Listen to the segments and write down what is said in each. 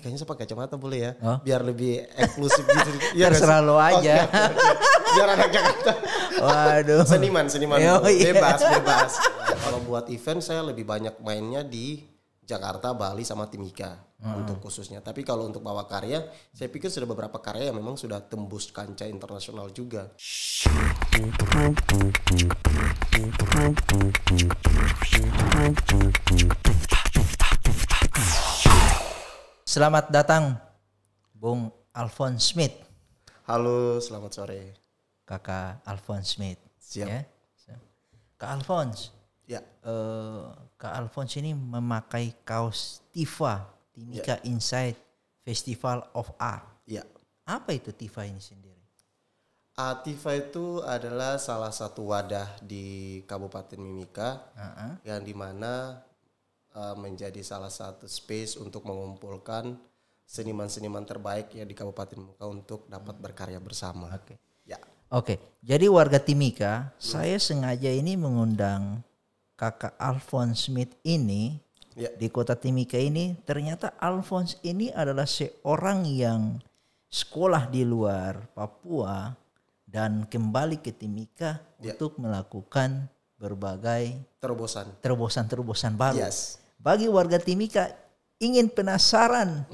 kayaknya saya pakai kacamata boleh ya, Oh. biar lebih eksklusif gitu. Iya, Terserah lo aja. Biar anak Jakarta. Waduh. Seniman Oh, iya. bebas. Kalau buat event saya lebih banyak mainnya di Jakarta, Bali sama Timika untuk khususnya. Tapi kalau untuk bawa karya, saya pikir sudah beberapa karya yang memang sudah tembus kancah internasional juga. Selamat datang Bung Alphonse Smith. Halo, selamat sore. Kakak Alphonse Smith. Siap. Ya. Kak Alphonse. Ya. Kak Alphonse ini memakai kaos Tifa, Timika Inside Festival of Art. Ya. Apa itu Tifa ini sendiri? Tifa itu adalah salah satu wadah di Kabupaten Mimika yang dimana menjadi salah satu space untuk mengumpulkan seniman-seniman terbaik ya di Kabupaten Mimika untuk dapat berkarya bersama. Oke. Ya. Oke, jadi warga Timika, saya sengaja ini mengundang Kakak Alphonse Smith ini di kota Timika ini. Ternyata Alphonse ini adalah seorang yang sekolah di luar Papua dan kembali ke Timika untuk melakukan berbagai terobosan baru. Yes. Bagi warga Timika ingin penasaran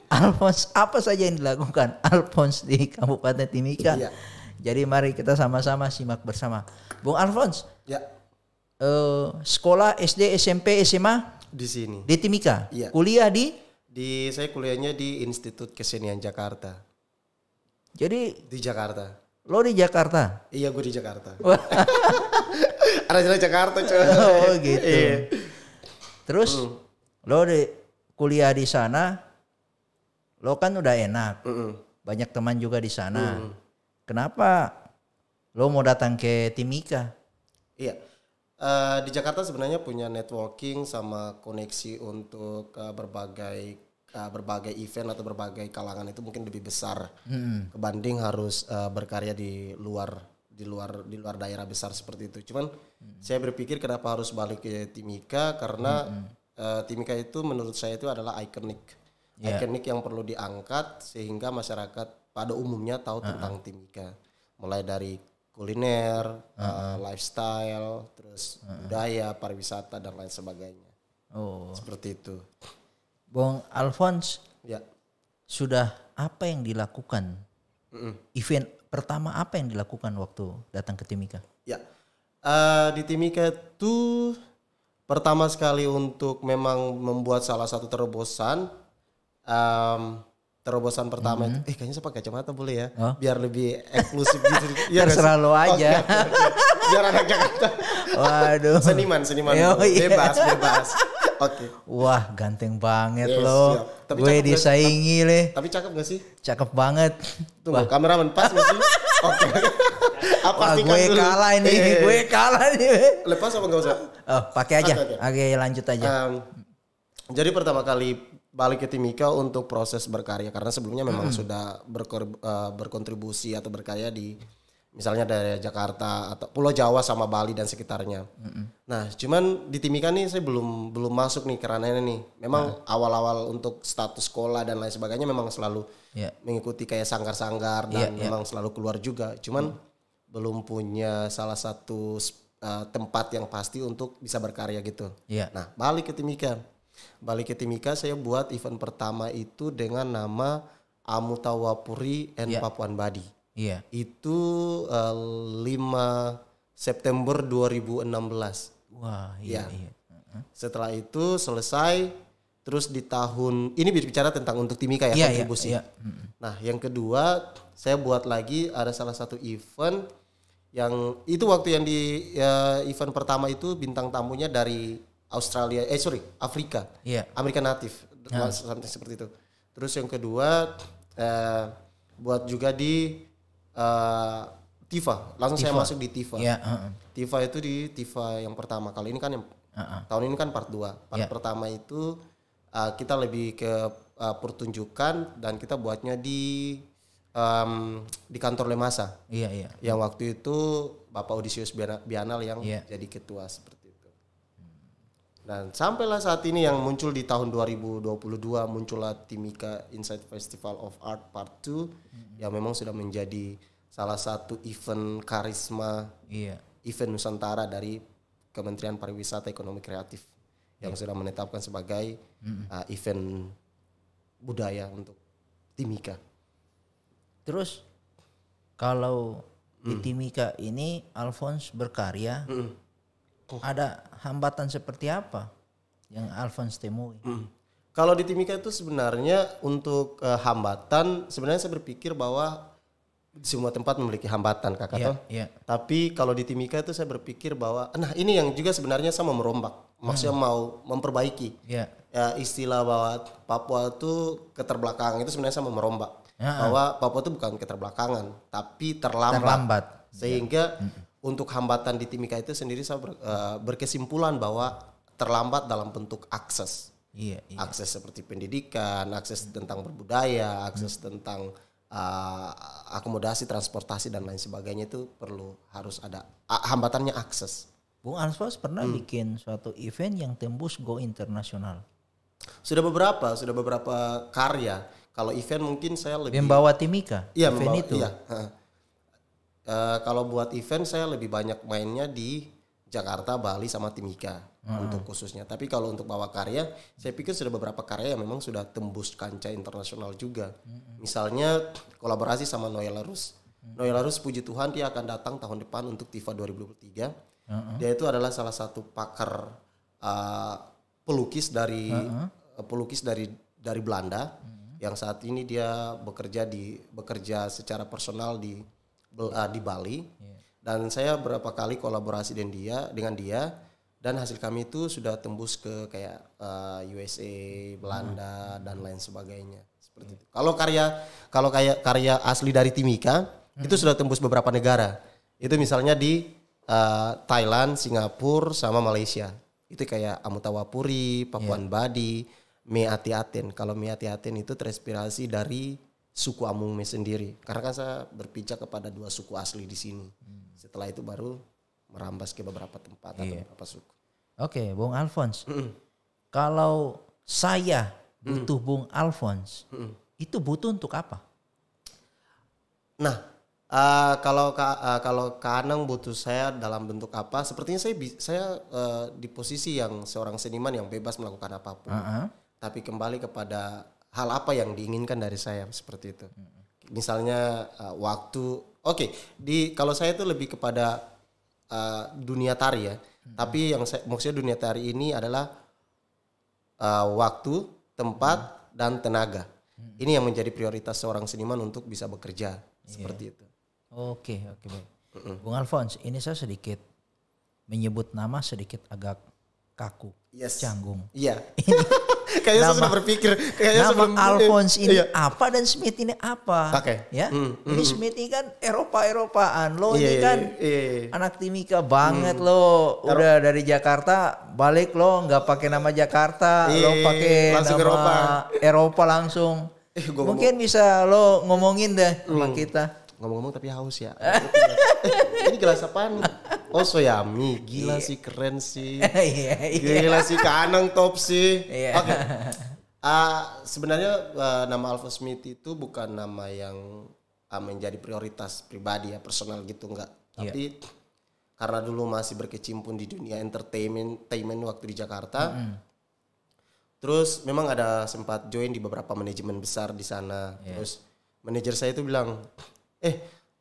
Alphonse apa saja yang dilakukan Alphonse di Kabupaten Timika. Iya. Jadi mari kita sama-sama simak bersama. Bung Alphonse, Ya. Sekolah SD, SMP, SMA Di sini. di Timika. Iya. Kuliah di? Saya kuliahnya di Institut Kesenian Jakarta. Jadi Di Jakarta. lo di Jakarta? Iya, gue di Jakarta. Ada jalan Jakarta, coy. Oh gitu. Iya. Terus lo di kuliah di sana, lo kan udah enak. Banyak teman juga di sana. Kenapa lo mau datang ke Timika? Iya. Di Jakarta sebenarnya punya networking sama koneksi untuk berbagai event atau berbagai kalangan itu mungkin lebih besar kebanding harus berkarya di luar daerah besar seperti itu. Cuman saya berpikir kenapa harus balik ke Timika karena Timika itu menurut saya itu adalah ikonik yang perlu diangkat sehingga masyarakat pada umumnya tahu tentang Timika, mulai dari kuliner, lifestyle, terus budaya, pariwisata dan lain sebagainya. Oh, Seperti itu. Bung Alphonse, Ya. sudah apa yang dilakukan? Event pertama apa yang dilakukan waktu datang ke Timika? Ya. Di Timika itu pertama sekali untuk memang membuat salah satu terobosan. Terobosan pertama itu, kayaknya saya pakai kacamata boleh ya, biar lebih eksklusif gitu. Ya, Terserah lo aja. Okay. Biar anak Jakarta. Waduh. Seniman Oh, iya. bebas. Oke. Wah, ganteng banget Yes, lo. siap. Tapi Gue cakep gak- disaingi le. Tapi cakep gak sih? Cakep banget. Tunggu, kameramen pas gak sih? Oke. Wah, gue kalah ini. Gue kalah nih. Lepas apa gak usah? Oh, pakai aja. Oke. Oke, lanjut aja. Jadi pertama kali balik ke Timika untuk proses berkarya karena sebelumnya memang sudah berkontribusi atau berkarya di misalnya dari Jakarta atau Pulau Jawa sama Bali dan sekitarnya. Nah, cuman di Timika nih saya belum masuk nih karena ini nih. Memang awal-awal untuk status sekolah dan lain sebagainya memang selalu mengikuti kayak sanggar-sanggar dan memang selalu keluar juga. Cuman belum punya salah satu tempat yang pasti untuk bisa berkarya gitu. Nah, balik ke Timika saya buat event pertama itu dengan nama Amutawapuri and Papuan Badi. Itu 5 September 2016. Wah, iya. Setelah itu selesai, terus di tahun ini bicara tentang untuk Timika ya, kontribusi. Nah, yang kedua saya buat lagi ada salah satu event yang itu waktu yang di event pertama itu bintang tamunya dari Afrika, Amerika Natif, something seperti itu. Terus yang kedua buat juga di Tifa, langsung saya masuk di Tifa. Tifa itu di Tifa yang pertama kali ini kan yang tahun ini kan part 2. Part pertama itu kita lebih ke pertunjukan dan kita buatnya di kantor Lemasa. Yang waktu itu Bapak Odysseus Bianal yang jadi ketua seperti itu. Dan sampailah saat ini yang muncul di tahun 2022 muncullah Timika Inside Festival of Art Part 2 yang memang sudah menjadi salah satu event karisma event Nusantara dari Kementerian Pariwisata Ekonomi Kreatif yang sudah menetapkan sebagai event budaya untuk Timika. Terus kalau di Timika ini Alphonse berkarya, ada hambatan seperti apa yang Alphonse temui? Kalau di Timika itu sebenarnya untuk hambatan, sebenarnya saya berpikir bahwa semua tempat memiliki hambatan, Kakak toh. Tapi kalau di Timika itu saya berpikir bahwa, nah ini yang juga sebenarnya saya mau merombak, maksudnya mau memperbaiki. Ya, istilah bahwa Papua itu keterbelakangan itu sebenarnya saya mau merombak. Bahwa Papua itu bukan keterbelakangan, tapi terlambat. Sehingga untuk hambatan di Timika itu sendiri saya berkesimpulan bahwa terlambat dalam bentuk akses. Akses seperti pendidikan, akses tentang berbudaya, akses tentang akomodasi, transportasi dan lain sebagainya itu harus ada hambatannya akses. Bung Alphonse pernah bikin suatu event yang tembus go internasional. Sudah beberapa karya. Kalau event mungkin saya lebih membawa Timika. Iya, event itu. Iya. Kalau buat event saya lebih banyak mainnya di Jakarta, Bali sama Timika untuk khususnya. Tapi kalau untuk bawa karya, saya pikir sudah beberapa karya yang memang sudah tembus kancah internasional juga. Misalnya kolaborasi sama Noella Rus. Noella Rus, puji Tuhan dia akan datang tahun depan untuk TIFA 2023. Dia itu adalah salah satu pakar pelukis dari Belanda yang saat ini dia bekerja secara personal di Bali. Dan saya berapa kali kolaborasi dengan dia dan hasil kami itu sudah tembus ke kayak USA, Belanda dan lain sebagainya seperti itu. Kalau karya asli dari Timika itu sudah tembus beberapa negara. Itu misalnya di Thailand, Singapura sama Malaysia. Itu kayak Amutawapuri, Papuan Badi, Me Ati Aten. Kalau Me Ati Aten itu terinspirasi dari suku Amungme sendiri. Karena kan saya berpijak kepada 2 suku asli di sini. Setelah itu baru merambas ke beberapa tempat atau beberapa suku. Oke, Bung Alphonse. Kalau saya butuh Bung Alphonse, itu butuh untuk apa? Nah, kalau Kak Anang butuh saya dalam bentuk apa? Sepertinya saya di posisi yang seorang seniman yang bebas melakukan apapun. Tapi kembali kepada hal apa yang diinginkan dari saya seperti itu. Misalnya waktu, kalau saya itu lebih kepada dunia tari ya. Tapi yang maksudnya dunia tari ini adalah waktu, tempat dan tenaga. Ini yang menjadi prioritas seorang seniman untuk bisa bekerja seperti itu. Oke, baik. Bung Alphonse, ini saya sedikit menyebut nama sedikit agak kaku, canggung. Iya. Kayaknya saya sudah berpikir. Nama Alphonse ini apa dan Smith ini apa? Ya, ini Smith ini kan Eropa-Eropaan. Lo ini kan anak Timika banget lo. Udah dari Jakarta balik lo nggak pakai nama Jakarta, lo pakai nama Eropa langsung. Mungkin bisa lo ngomongin deh sama kita. Ngomong-ngomong tapi haus ya. Ini gelas apaan? Oh Soyami, gila sih, keren sih. Gila sih, Kak Anang top sih. Oke. Sebenarnya nama Alphonse Smith itu bukan nama yang menjadi prioritas pribadi ya, personal gitu enggak. Tapi karena dulu masih berkecimpung di dunia entertainment waktu di Jakarta. Terus memang ada sempat join di beberapa manajemen besar di sana. Terus manajer saya itu bilang,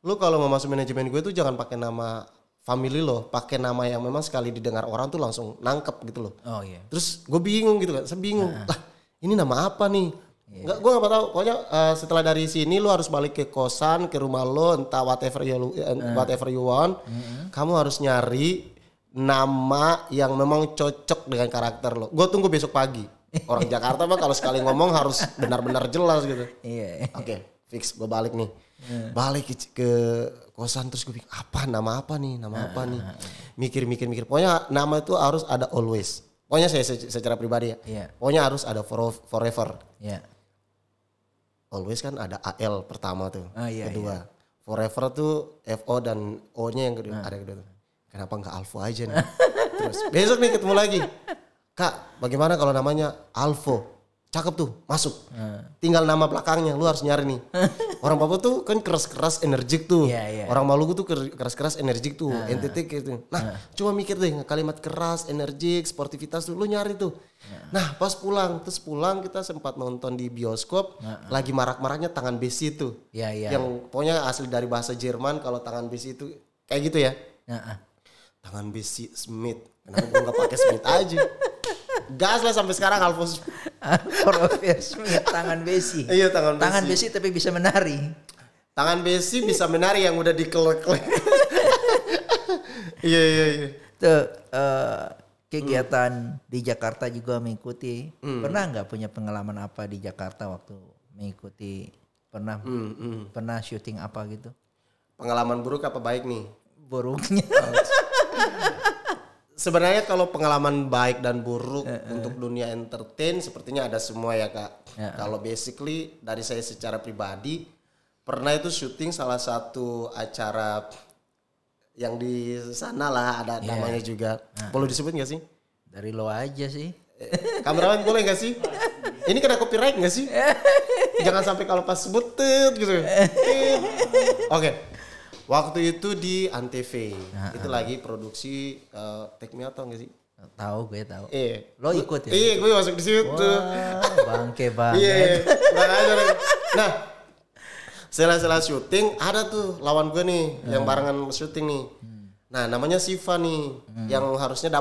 lu kalau mau masuk manajemen gue tuh jangan pakai nama family lo, pakai nama yang memang sekali didengar orang tuh langsung nangkep gitu loh. Terus gue bingung gitu kan, saya bingung. Lah ini nama apa nih? Gue gak tahu. Pokoknya setelah dari sini lu harus balik ke kosan, ke rumah lo, entah whatever you want. Kamu harus nyari nama yang memang cocok dengan karakter lo. Gue tunggu besok pagi. Orang Jakarta mah kalau sekali ngomong harus benar-benar jelas gitu. Oke, fix, gue balik nih. Balik ke kosan terus gue pikir nama apa nih mikir pokoknya nama itu harus ada always, pokoknya saya secara pribadi ya pokoknya harus ada forever. Always kan ada AL pertama tuh, kedua forever tuh FO dan O nya yang kedua ada kedua. Kenapa nggak Alpha aja nih? Terus besok nih ketemu lagi Kak, bagaimana kalau namanya Alvo? Cakep tuh, masuk. Tinggal nama belakangnya, lu harus nyari nih. Orang Papua tuh kan keras-keras energik tuh. Orang Maluku tuh keras-keras energik tuh. NTT gitu. Nah, cuma mikir deh kalimat keras, energik, sportivitas tuh lu nyari tuh. Nah, pas pulang kita sempat nonton di bioskop lagi marak-maraknya tangan besi tuh. Yang pokoknya asli dari bahasa Jerman, kalau tangan besi itu kayak gitu ya. Tangan besi Smith. Kenapa gue gak pakai Smith aja? Gas lah sampai sekarang Alvo Smith tangan besi. Iya, tangan besi. Tangan besi tapi bisa menari. Tangan besi bisa menari yang udah dikelek-kelek. Iya. Tuh kegiatan di Jakarta juga mengikuti. Pernah nggak punya pengalaman apa di Jakarta waktu mengikuti? Pernah syuting apa gitu? Pengalaman buruk apa baik nih? Buruknya. Sebenarnya kalau pengalaman baik dan buruk untuk dunia entertain sepertinya ada semua ya Kak. Kalau basically dari saya secara pribadi pernah itu syuting salah satu acara yang di sana lah, ada namanya juga. Boleh disebut gak sih? Dari lo aja sih. Kameramen boleh gak sih? Ini kena copyright gak sih? Jangan sampai kalau pas sebut gitu. Oke. Waktu itu di Antv, itu lagi produksi Take Me Out, tau gak sih? Tahu, gue tahu. Lo ikut ya? Iya, gue masuk di situ. Bangke banget. Iya. Nah, setelah syuting ada tuh lawan gue nih yang barengan syuting nih. Nah, namanya Siva nih, yang harusnya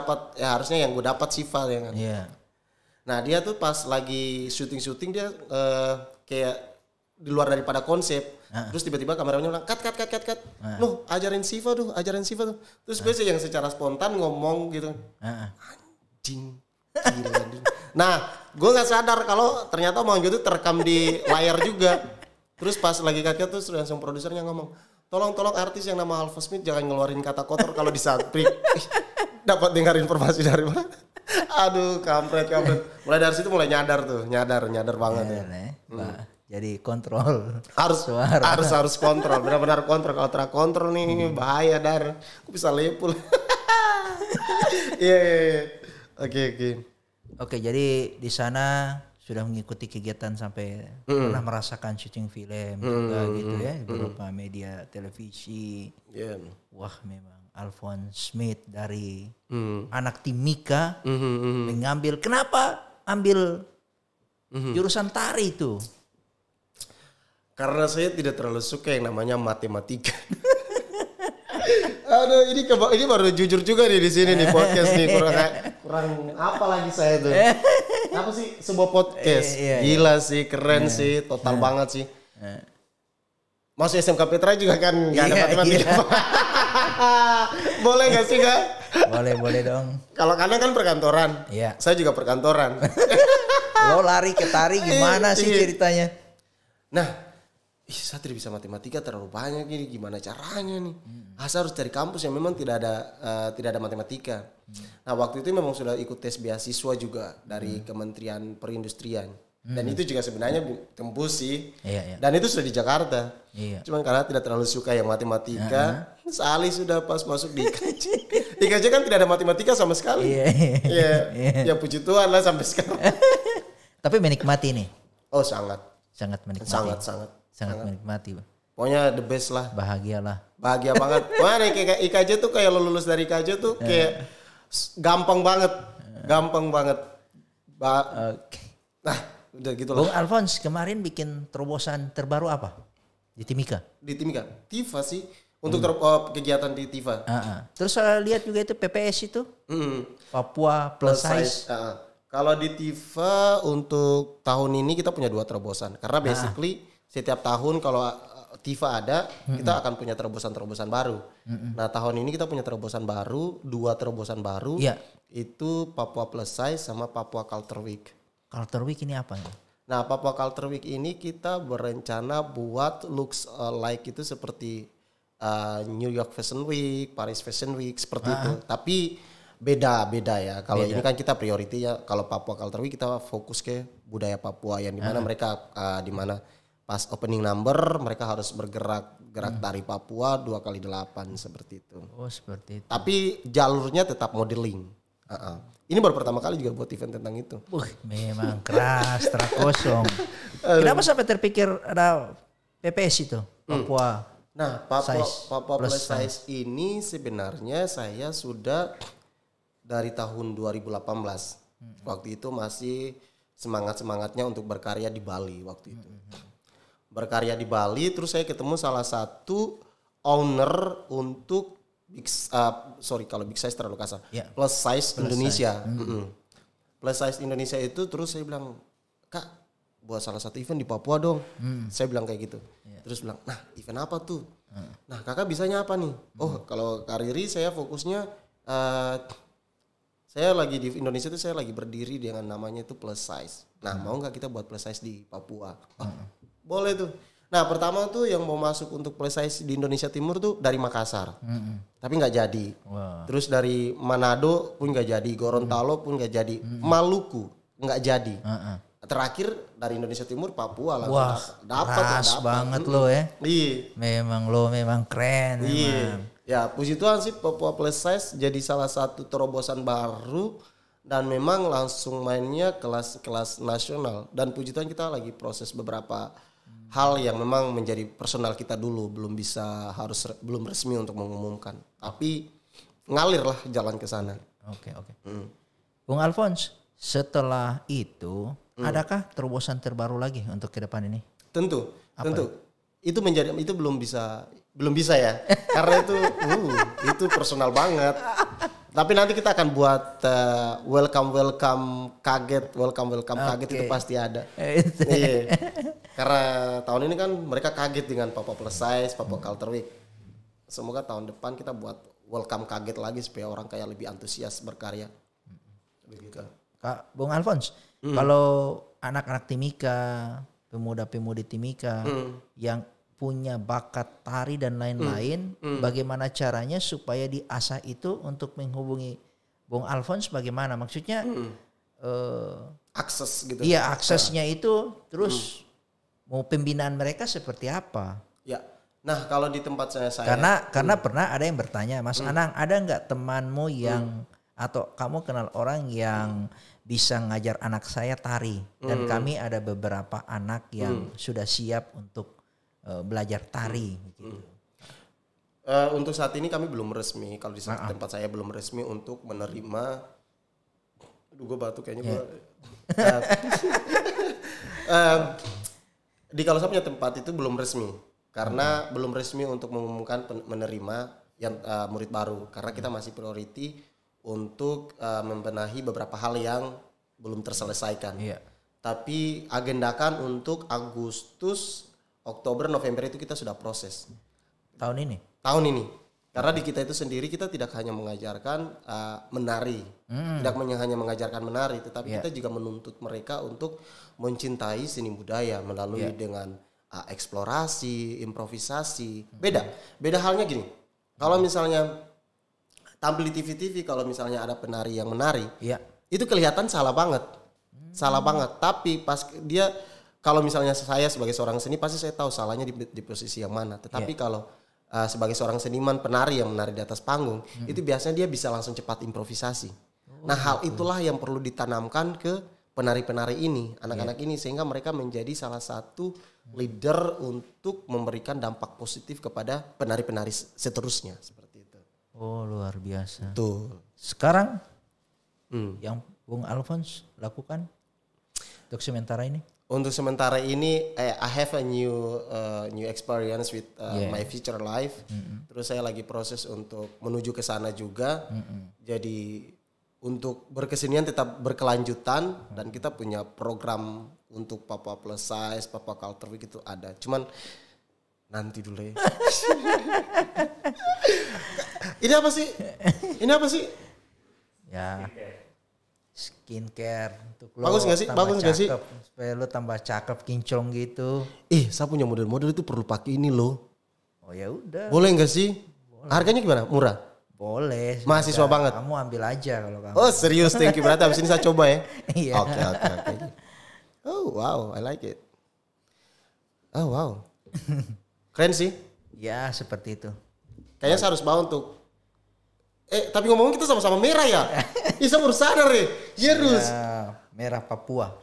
yang gue dapat Siva ya kan. Iya. Nah, dia tuh pas lagi syuting dia kayak di luar daripada konsep. Terus tiba-tiba kameramennya bilang cut. Nuh, ajarin Siva tuh. Terus gue sih yang secara spontan ngomong gitu. Anjing. Gila. Nah, gue gak sadar kalau ternyata omongan gue tuh terekam di layar juga. Terus pas lagi cut tuh langsung produsernya ngomong, tolong artis yang nama Alvo Smith jangan ngeluarin kata kotor kalau di saat break. Dapat dengar informasi dari mana? Aduh, kampret. Mulai dari situ mulai nyadar banget ya. Jadi kontrol harus suara. harus kontrol, benar-benar kontrol. Kalau terkontrol nih bahaya aku bisa lepul. Iya. Oke, jadi di sana sudah mengikuti kegiatan sampai pernah merasakan syuting film juga gitu ya, berupa media televisi. Wah, memang Alphonse Smith dari anak Timika mengambil, kenapa ambil jurusan tari itu? Karena saya tidak terlalu suka yang namanya matematika. Aduh, ini baru jujur juga nih di sini nih podcast nih, kurang apa lagi saya tuh. Apa sih sebuah podcast? Gila sih, keren sih, total banget sih. Masuk SMK Petra juga kan nggak ada matematika. Boleh nggak sih Kak? Boleh dong. Kalau kalian kan perkantoran, saya juga perkantoran. Lo lari ke tari gimana sih ceritanya? Nah, saya tidak bisa matematika terlalu banyak ini, gimana caranya nih? Saya harus cari kampus yang memang tidak ada matematika. Nah, waktu itu memang sudah ikut tes beasiswa juga dari Kementerian Perindustrian. Dan itu juga sebenarnya tembus sih. Dan itu sudah di Jakarta. Cuman karena tidak terlalu suka yang matematika, sekali sudah pas masuk di IKJ. IKJ kan tidak ada matematika sama sekali. Ya puji Tuhan lah sampai sekarang. Tapi menikmati nih. Oh, sangat menikmati. Sangat menikmati. Pokoknya the best lah. Bahagia banget. Wah, kayak IKJ tuh kayak lo lulus dari IKJ tuh kayak gampang banget. Nah, udah gitu lah. Bung Alphonse kemarin bikin terobosan terbaru apa? Di Timika? Di Timika. TIFA sih. Untuk kegiatan di TIFA. Terus saya lihat juga itu PPS itu. Papua Plus Size. Kalau di TIFA untuk tahun ini kita punya 2 terobosan. Karena basically setiap tahun kalau TIFA ada, kita akan punya terobosan baru. Nah, tahun ini kita punya terobosan baru, 2 terobosan baru. Itu Papua Plus Size sama Papua Culture Week. Culture Week ini apa ya? Nah, Papua Culture Week ini kita berencana buat looks like itu seperti New York Fashion Week, Paris Fashion Week seperti itu. Tapi beda ya. Kalau ini kan kita prioritinya, kalau Papua Culture Week kita fokus ke budaya Papua yang dimana mereka dimana pas opening number mereka harus bergerak tari Papua 2x8 seperti itu. Oh, seperti itu. Tapi jalurnya tetap modeling. Ini baru pertama kali juga buat event tentang itu. Memang keras, terakosong. Kenapa sampai terpikir ada PPS itu, Papua? Nah, Papua Plus Size ini sebenarnya saya sudah dari tahun 2018. Waktu itu masih semangat-semangatnya untuk berkarya di Bali waktu itu. Berkarya di Bali, terus saya ketemu salah satu owner untuk kalau Big Size terlalu kasar. Plus Size Indonesia. Plus Size Indonesia itu terus saya bilang, Kak, buat salah satu event di Papua dong. Saya bilang kayak gitu. Terus bilang, nah event apa tuh? Nah kakak bisanya apa nih? Oh kalau kariri saya fokusnya, saya lagi di Indonesia itu saya lagi berdiri dengan namanya itu Plus Size. Nah mau nggak kita buat Plus Size di Papua? Boleh tuh. Nah pertama tuh yang mau masuk untuk Plus Size di Indonesia Timur tuh dari Makassar, tapi nggak jadi. Terus dari Manado pun nggak jadi, Gorontalo pun nggak jadi, Maluku nggak jadi. Terakhir dari Indonesia Timur Papua langsung dapat banget lo ya. Iya. Memang keren. Iya. Ya puji Tuhan sih Papua Plus Size jadi salah satu terobosan baru dan memang langsung mainnya kelas nasional dan puji Tuhan kita lagi proses beberapa hal yang memang menjadi personal kita dulu belum resmi untuk mengumumkan tapi ngalir lah jalan ke sana. Oke. Bung Alphonse, setelah itu adakah terobosan terbaru lagi untuk ke depan ini? Tentu. Itu belum bisa ya karena itu personal banget. Tapi nanti kita akan buat welcome kaget itu pasti ada. Iya. Karena tahun ini kan mereka kaget dengan Papua Plus Size, Papua Culture Week. Semoga tahun depan kita buat welcome kaget lagi supaya orang kayak lebih antusias berkarya. Begitu. Kak Bung Alphonse, kalau anak-anak Timika, pemuda-pemudi Timika yang punya bakat tari dan lain-lain, bagaimana caranya supaya diasah itu untuk menghubungi Bung Alphonse bagaimana? Maksudnya akses gitu. Iya, aksesnya itu terus mau pembinaan mereka seperti apa? Ya. Nah, kalau di tempat saya karena pernah ada yang bertanya, Mas Anang, ada nggak temanmu yang atau kamu kenal orang yang bisa ngajar anak saya tari dan kami ada beberapa anak yang sudah siap untuk belajar tari gitu. Untuk saat ini kami belum resmi, kalau di tempat saya belum resmi untuk menerima. Aduh gue batuk kayaknya gue. Di kalau saya punya tempat itu belum resmi karena belum resmi untuk mengumumkan menerima yang murid baru karena kita masih priority untuk membenahi beberapa hal yang belum terselesaikan. Tapi agendakan untuk Agustus, Oktober, November itu kita sudah proses. Tahun ini. Karena di kita itu sendiri kita tidak hanya mengajarkan menari, tidak hanya mengajarkan menari, tetapi kita juga menuntut mereka untuk mencintai seni budaya melalui dengan eksplorasi, improvisasi. Beda halnya gini. Kalau misalnya tampil di TV, kalau misalnya ada penari yang menari, itu kelihatan salah banget. Tapi pas dia, kalau misalnya saya sebagai seorang seni pasti saya tahu salahnya di posisi yang mana. Tetapi kalau sebagai seorang seniman penari yang menari di atas panggung, itu biasanya dia bisa langsung cepat improvisasi. Nah hal itulah yang perlu ditanamkan ke penari-penari ini, anak-anak ini, sehingga mereka menjadi salah satu leader untuk memberikan dampak positif kepada penari-penari seterusnya seperti itu. Oh luar biasa. Tuh. Sekarang yang Bung Alphonse lakukan untuk sementara ini? Untuk sementara ini, I have a new experience with my future life. Terus saya lagi proses untuk menuju ke sana juga. Jadi untuk berkesenian tetap berkelanjutan dan kita punya program untuk Papua Plus Size, Papua Culture Week itu ada. Cuman nanti dulu ya. Ini apa sih? Ya. Skincare untuk lo. Bagus gak sih? Supaya lo tambah cakep, kinclong gitu. Saya punya model-model itu perlu pakai ini loh. Oh ya udah. Boleh gak sih? Boleh. Harganya gimana? Murah? Boleh. Mahasiswa banget. Kamu ambil aja kalau kamu. Oh serius, thank you. Berarti abis ini saya coba ya. Iya. Oke. Oh wow, I like it. Oh wow. Keren sih. Ya seperti itu. Kayaknya saya harus bawa untuk Tapi ngomongin kita sama-sama merah ya. Isa baru sadar deh. Yerus. Merah Papua.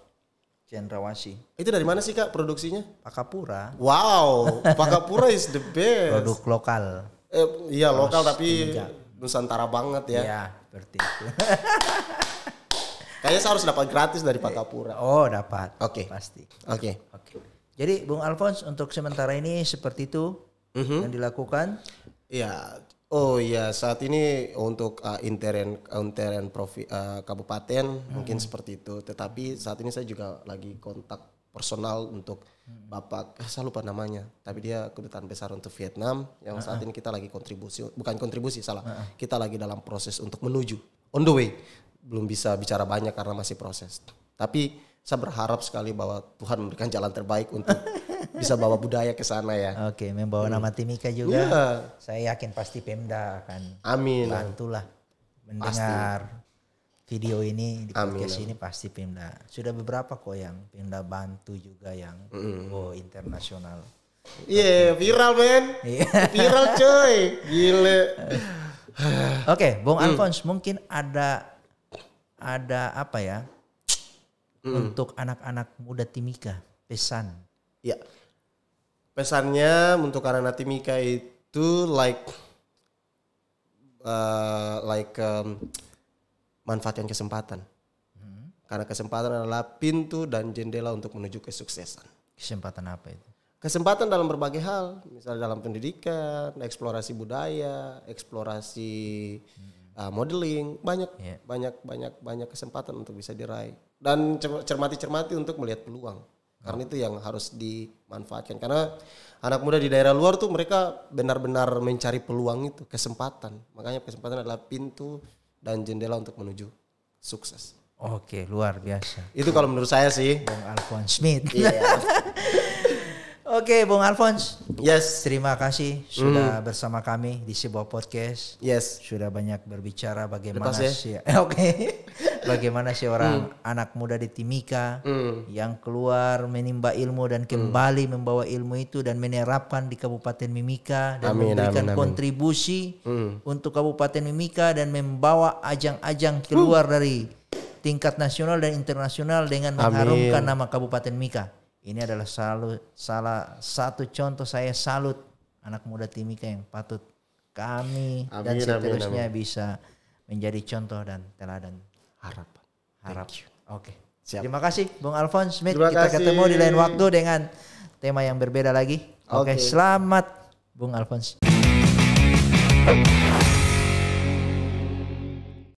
Cendrawasih. Itu dari mana sih Kak produksinya? Pakapura. Wow, Pakapura is the best. Produk lokal. Iya lokal tapi Nusantara banget ya. Iya, seperti itu. Kayaknya saya harus dapat gratis dari Pakapura. Oh, dapat. Oke. Pasti. Oke. Jadi Bung Alphonse untuk sementara ini seperti itu yang dilakukan. Iya. Oh iya, saat ini untuk intern kabupaten mungkin seperti itu. Tetapi saat ini saya juga lagi kontak personal untuk Bapak, saya lupa namanya. Tapi dia kedutaan besar untuk Vietnam yang saat ini kita lagi kita lagi dalam proses untuk menuju on the way. Belum bisa bicara banyak karena masih proses. Tapi saya berharap sekali bahwa Tuhan memberikan jalan terbaik untuk bisa bawa budaya ke sana ya. Oke, membawa nama Timika juga. Yeah. Saya yakin pasti Pemda akan bantulah mendengar video ini di podcast ini pasti Pemda. Sudah beberapa kok yang Pemda bantu juga yang internasional. Iya, viral men. Viral coy. Gile. Oke, Bung Alphonse mungkin ada apa ya? Untuk anak-anak muda Timika, pesan. Ya. Pesannya untuk anak-anak Timika itu manfaatkan kesempatan. Karena kesempatan adalah pintu dan jendela untuk menuju kesuksesan. Kesempatan apa itu? Kesempatan dalam berbagai hal, misalnya dalam pendidikan, eksplorasi budaya, eksplorasi modeling, banyak kesempatan untuk bisa diraih. Dan cermati untuk melihat peluang. Karena itu yang harus dimanfaatkan. Karena anak muda di daerah luar tuh mereka benar-benar mencari peluang itu, kesempatan. Makanya kesempatan adalah pintu dan jendela untuk menuju sukses. Oke, luar biasa. Itu kalau menurut saya sih. Bung Alphonse Smith. Yeah. Oke, Bung Alphonse. Yes. Terima kasih sudah bersama kami di sebuah podcast. Yes. Sudah banyak berbicara bagaimana bagaimana seorang anak muda di Timika yang keluar menimba ilmu dan kembali membawa ilmu itu dan menerapkan di Kabupaten Mimika dan memberikan kontribusi untuk Kabupaten Mimika dan membawa ajang-ajang keluar dari tingkat nasional dan internasional dengan mengharumkan nama Kabupaten Mimika. Ini adalah salah satu contoh saya salut anak muda Timika yang patut kami dan seterusnya bisa menjadi contoh dan teladan harapan. Oke. Terima kasih Bung Alphonse Smith. Kita ketemu di lain waktu dengan tema yang berbeda lagi. Oke, selamat Bung Alphonse.